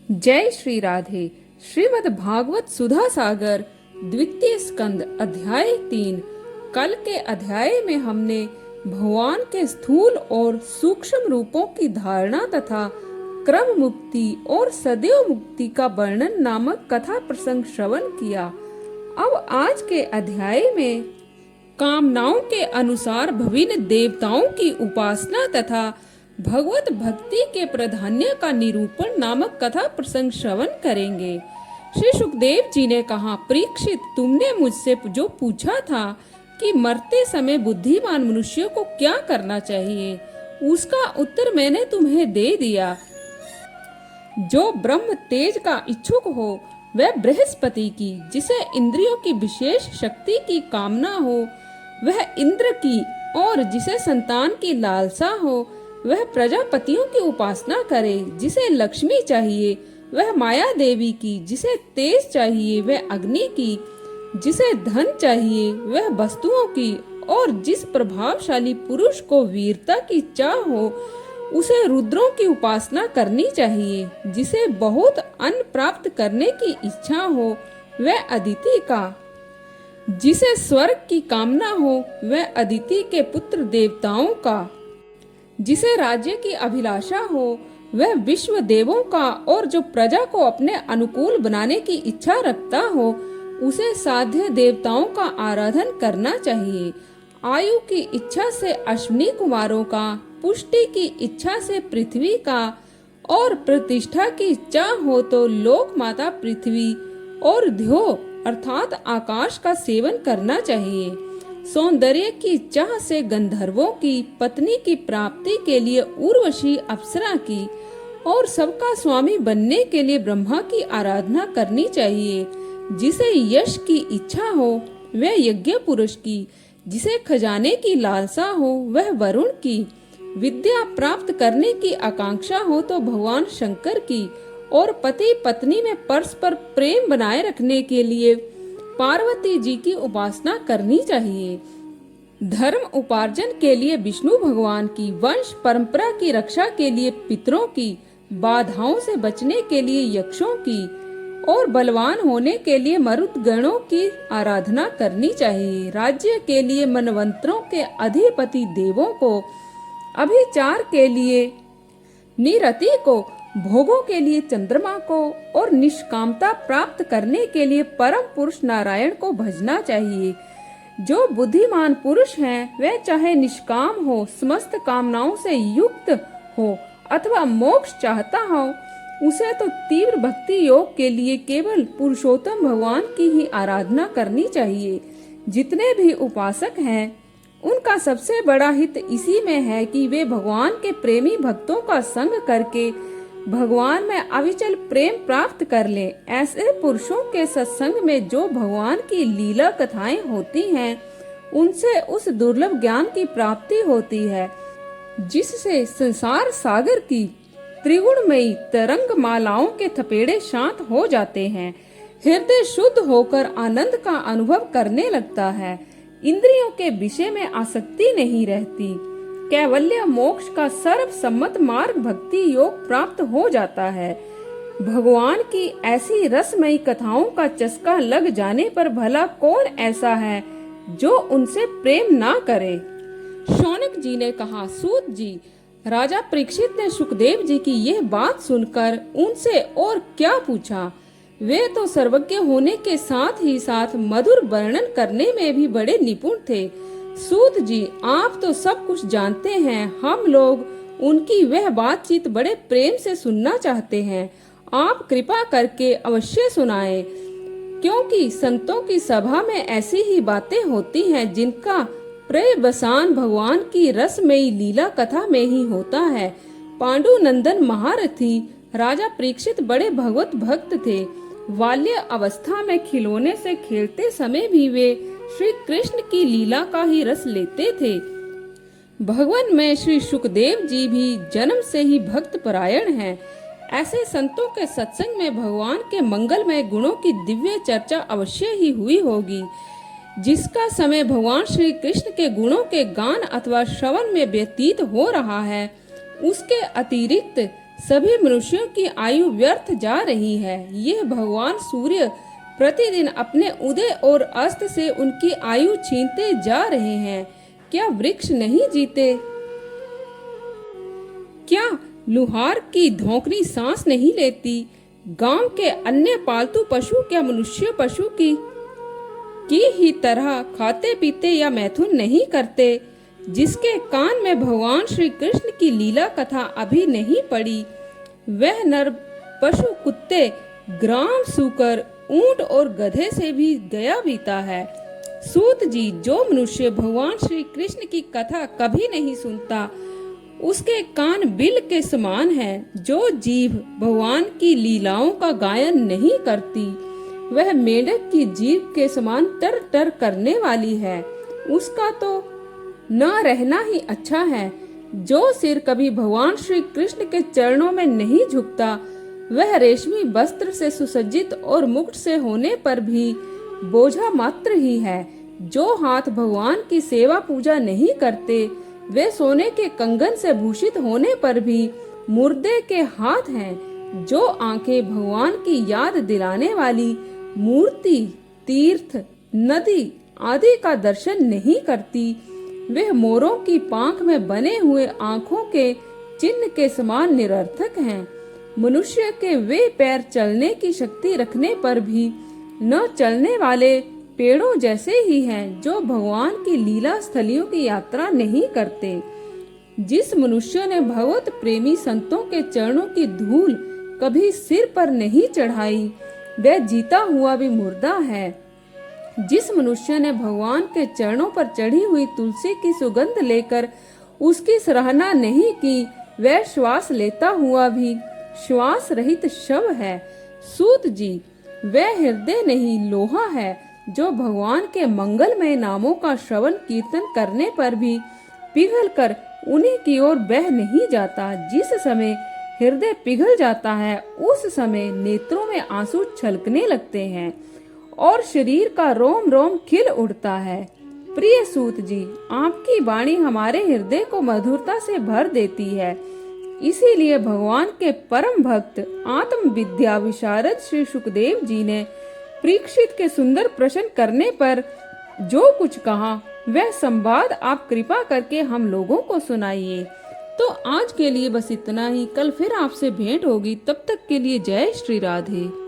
जय श्री राधे। श्रीमद् भागवत सुधा सागर द्वितीय स्कंद अध्याय 3। कल के अध्याय में हमने भगवान के स्थूल और सूक्ष्म रूपों की धारणा तथा क्रम मुक्ति और सदैव मुक्ति का वर्णन नामक कथा प्रसंग श्रवण किया। अब आज के अध्याय में कामनाओं के अनुसार विभिन्न देवताओं की उपासना तथा भगवत भक्ति के प्राधान्य का निरूपण नामक कथा प्रसंग श्रवण करेंगे। श्री सुखदेव जी ने कहा, परीक्षित, तुमने मुझसे जो पूछा था कि मरते समय बुद्धिमान मनुष्य को क्या करना चाहिए, उसका उत्तर मैंने तुम्हें दे दिया। जो ब्रह्म तेज का इच्छुक हो वह बृहस्पति की, जिसे इंद्रियों की विशेष शक्ति की कामना हो वह इंद्र की, और जिसे संतान की लालसा हो वह प्रजापतियों की उपासना करे। जिसे लक्ष्मी चाहिए वह माया देवी की, जिसे तेज चाहिए वह अग्नि की, जिसे धन चाहिए वह वस्तुओं की, और जिस प्रभावशाली पुरुष को वीरता की चाह हो उसे रुद्रों की उपासना करनी चाहिए। जिसे बहुत अन्न प्राप्त करने की इच्छा हो वह अदिति का, जिसे स्वर्ग की कामना हो वह अदिति के पुत्र देवताओं का, जिसे राज्य की अभिलाषा हो वह विश्व देवों का, और जो प्रजा को अपने अनुकूल बनाने की इच्छा रखता हो उसे साध्य देवताओं का आराधन करना चाहिए। आयु की इच्छा से अश्विनी कुमारों का, पुष्टि की इच्छा से पृथ्वी का, और प्रतिष्ठा की इच्छा हो तो लोक माता पृथ्वी और ध्यो अर्थात आकाश का सेवन करना चाहिए। सौंदर्य की चाह से गंधर्वों की, पत्नी की प्राप्ति के लिए उर्वशी अप्सरा की, और सबका स्वामी बनने के लिए ब्रह्मा की आराधना करनी चाहिए। जिसे यश की इच्छा हो वह यज्ञ पुरुष की, जिसे खजाने की लालसा हो वह वरुण की, विद्या प्राप्त करने की आकांक्षा हो तो भगवान शंकर की, और पति पत्नी में परस्पर प्रेम बनाए रखने के लिए पार्वती जी की उपासना करनी चाहिए। धर्म उपार्जन के लिए विष्णु भगवान की, वंश परंपरा की रक्षा के लिए पितरों की, बाधाओं से बचने के लिए यक्षों की, और बलवान होने के लिए मरुदगणों की आराधना करनी चाहिए। राज्य के लिए मनवंतरों के अधिपति देवों को, अभिचार के लिए निरति को, भोगों के लिए चंद्रमा को, और निष्कामता प्राप्त करने के लिए परम पुरुष नारायण को भजना चाहिए। जो बुद्धिमान पुरुष हैं वे चाहे निष्काम हो, समस्त कामनाओं से युक्त हो अथवा मोक्ष चाहता हो, उसे तो तीव्र भक्ति योग के लिए केवल पुरुषोत्तम भगवान की ही आराधना करनी चाहिए। जितने भी उपासक हैं उनका सबसे बड़ा हित इसी में है कि वे भगवान के प्रेमी भक्तों का संग करके भगवान में अविचल प्रेम प्राप्त कर लें। ऐसे पुरुषों के सत्संग में जो भगवान की लीला कथाएं होती हैं उनसे उस दुर्लभ ज्ञान की प्राप्ति होती है जिससे संसार सागर की त्रिगुणमयी तरंग मालाओं के थपेड़े शांत हो जाते हैं। हृदय शुद्ध होकर आनंद का अनुभव करने लगता है। इंद्रियों के विषय में आसक्ति नहीं रहती। कैवल्य मोक्ष का सर्वसम्मत मार्ग भक्ति योग प्राप्त हो जाता है। भगवान की ऐसी रसमयी कथाओं का चस्का लग जाने पर भला कौन ऐसा है जो उनसे प्रेम ना करे। शौनक जी ने कहा, सूत जी, राजा परीक्षित ने सुखदेव जी की यह बात सुनकर उनसे और क्या पूछा। वे तो सर्वज्ञ होने के साथ ही साथ मधुर वर्णन करने में भी बड़े निपुण थे। सूत जी, आप तो सब कुछ जानते हैं, हम लोग उनकी वह बातचीत बड़े प्रेम से सुनना चाहते हैं। आप कृपा करके अवश्य सुनाएं, क्योंकि संतों की सभा में ऐसी ही बातें होती हैं जिनका पर्यवसान भगवान की रसमयी लीला कथा में ही होता है। पांडु नंदन महारथी राजा परीक्षित बड़े भगवत भक्त थे। बाल्य अवस्था में खिलौने से खेलते समय भी वे श्री कृष्ण की लीला का ही रस लेते थे। भगवान में श्री सुखदेव जी भी जन्म से ही भक्त परायण हैं। ऐसे संतों के सत्संग में भगवान के मंगलमय गुणों की दिव्य चर्चा अवश्य ही हुई होगी। जिसका समय भगवान श्री कृष्ण के गुणों के गान अथवा श्रवण में व्यतीत हो रहा है, उसके अतिरिक्त सभी मनुष्यों की आयु व्यर्थ जा रही है। यह भगवान सूर्य प्रतिदिन अपने उदय और अस्त से उनकी आयु छीनते जा रहे हैं। क्या वृक्ष नहीं जीते? क्या लुहार की धौंकनी सांस नहीं लेती? गांव के अन्य पालतू पशु क्या मनुष्य पशु की ही तरह खाते पीते या मैथुन नहीं करते? जिसके कान में भगवान श्री कृष्ण की लीला कथा अभी नहीं पड़ी, वह नर पशु कुत्ते, ग्राम सूकर, ऊंट और गधे से भी गया बीता है। सूत जी, जो मनुष्य भगवान श्री कृष्ण की कथा कभी नहीं सुनता, उसके कान बिल के समान हैं। जो जीभ भगवान की लीलाओं का गायन नहीं करती, वह मेंढक की जीभ के समान टर टर करने वाली है। उसका तो न रहना ही अच्छा है। जो सिर कभी भगवान श्री कृष्ण के चरणों में नहीं झुकता, वह रेशमी वस्त्र से सुसज्जित और मुकुट से होने पर भी बोझा मात्र ही है। जो हाथ भगवान की सेवा पूजा नहीं करते, वे सोने के कंगन से भूषित होने पर भी मुर्दे के हाथ हैं। जो आंखें भगवान की याद दिलाने वाली मूर्ति, तीर्थ, नदी आदि का दर्शन नहीं करती, वे मोरों की पांख में बने हुए आंखों के चिन्ह के समान निरर्थक हैं। मनुष्य के वे पैर चलने की शक्ति रखने पर भी न चलने वाले पेड़ों जैसे ही हैं, जो भगवान की लीला स्थलियों की यात्रा नहीं करते। जिस मनुष्य ने भगवत प्रेमी संतों के चरणों की धूल कभी सिर पर नहीं चढ़ाई, वह जीता हुआ भी मुर्दा है। जिस मनुष्य ने भगवान के चरणों पर चढ़ी हुई तुलसी की सुगंध लेकर उसकी सराहना नहीं की, वह श्वास लेता हुआ भी श्वास रहित शव है। सूत जी, वह हृदय नहीं लोहा है, जो भगवान के मंगलमय नामों का श्रवण कीर्तन करने पर भी पिघलकर उन्हीं की ओर बह नहीं जाता। जिस समय हृदय पिघल जाता है, उस समय नेत्रों में आंसू छलकने लगते हैं और शरीर का रोम रोम खिल उठता है। प्रिय सूत जी, आपकी वाणी हमारे हृदय को मधुरता से भर देती है। इसीलिए भगवान के परम भक्त आत्म विद्या विशारद श्री सुखदेव जी ने परीक्षित के सुंदर प्रश्न करने पर जो कुछ कहा, वह संवाद आप कृपा करके हम लोगों को सुनाइए। तो आज के लिए बस इतना ही। कल फिर आपसे भेंट होगी। तब तक के लिए जय श्री राधे।